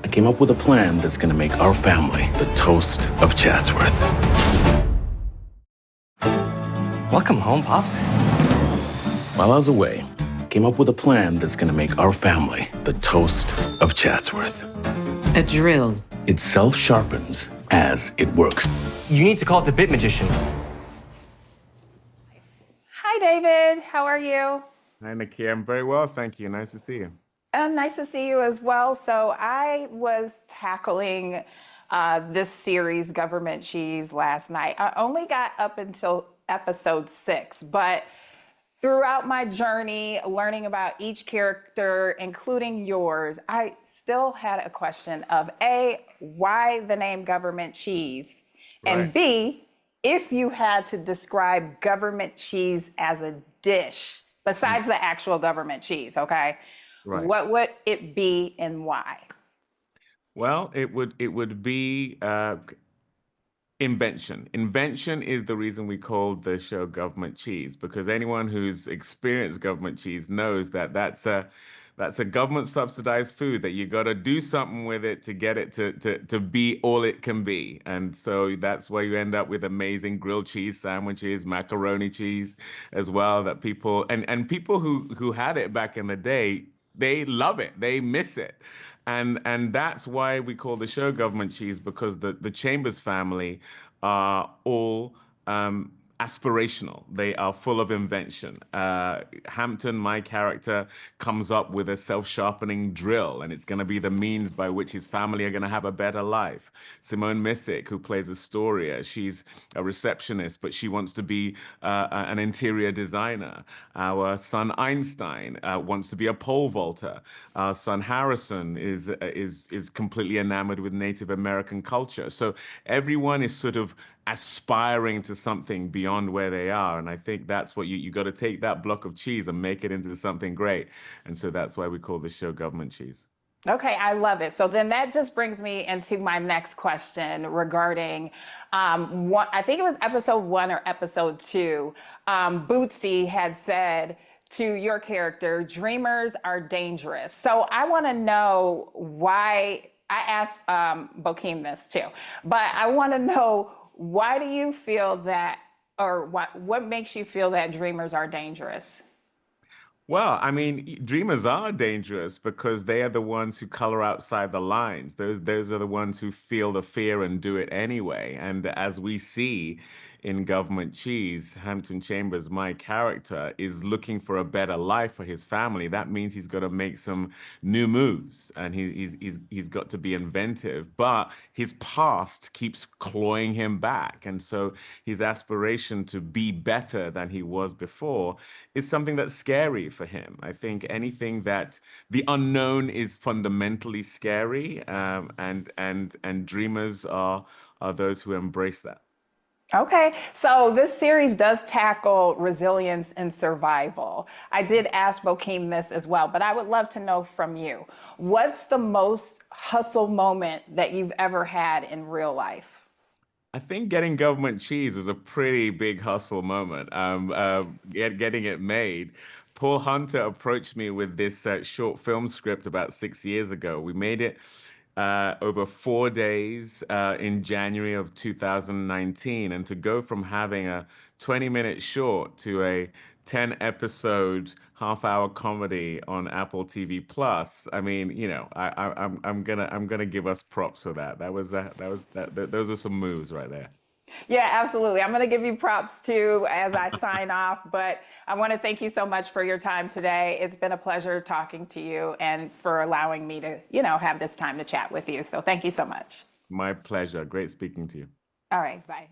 I came up with a plan that's gonna make our family the toast of Chatsworth. Welcome home, Pops. While I was away, I came up with a plan that's gonna make our family the toast of Chatsworth. A drill. It self-sharpens as it works. You need to call it the Bit Magician. Hi, David. How are you? Hi, Nikki. I'm very well, thank you. Nice to see you. Nice to see you as well. So I was tackling this series, Government Cheese, last night. I only got up until episode 6, but throughout my journey, learning about each character, including yours, I still had a question of A, why the name Government Cheese? And Right. B, if you had to describe government cheese as a dish, besides the actual government cheese, okay? Right. What would it be and why? Well, it would be invention. Invention is the reason we called the show Government Cheese, because anyone who's experienced government cheese knows that that's a government subsidized food that you got to do something with it to get it to be all it can be. And so that's where you end up with amazing grilled cheese sandwiches, macaroni cheese as well, that people and people who had it back in the day, they love it. They miss it. And that's why we call the show Government Cheese, because the Chambers family are all aspirational. They are full of invention. Hampton, my character, comes up with a self-sharpening drill, and it's going to be the means by which his family are going to have a better life. Simone Missick, who plays Astoria, she's a receptionist, but she wants to be an interior designer. Our son Einstein wants to be a pole vaulter. Our son Harrison is completely enamored with Native American culture. So everyone is sort of aspiring to something beyond where they are. And I think that's what you got to take that block of cheese and make it into something great. And so that's why we call this show Government Cheese. Okay, I love it. So then that just brings me into my next question regarding what I think it was episode 1 or episode 2. Bootsy had said to your character, dreamers are dangerous. So I want to know why. I asked Bokeem this too, but I want to know, why do you feel that, or what makes you feel that dreamers are dangerous? Well, I mean, dreamers are dangerous because they are the ones who color outside the lines. Those are the ones who feel the fear and do it anyway. And as we see in Government Cheese, Hampton Chambers, my character, is looking for a better life for his family. That means he's got to make some new moves, and he's got to be inventive. But his past keeps clawing him back, and so his aspiration to be better than he was before is something that's scary for him. I think anything that the unknown is fundamentally scary, and dreamers are those who embrace that. Okay, so this series does tackle resilience and survival. I did ask Bokeem this as well, but I would love to know from you, what's the most hustle moment that you've ever had in real life? I think getting Government Cheese was a pretty big hustle moment. Getting it made. Paul Hunter approached me with this short film script about 6 years ago. We made it over 4 days in January of 2019. And to go from having a 20-minute short to a 10-episode half-hour comedy on Apple TV Plus, I mean, I'm gonna give us props for that. Those were some moves right there. Yeah, absolutely. I'm going to give you props too as I sign off, but I want to thank you so much for your time today. It's been a pleasure talking to you and for allowing me to, have this time to chat with you. So thank you so much. My pleasure. Great speaking to you. All right, bye.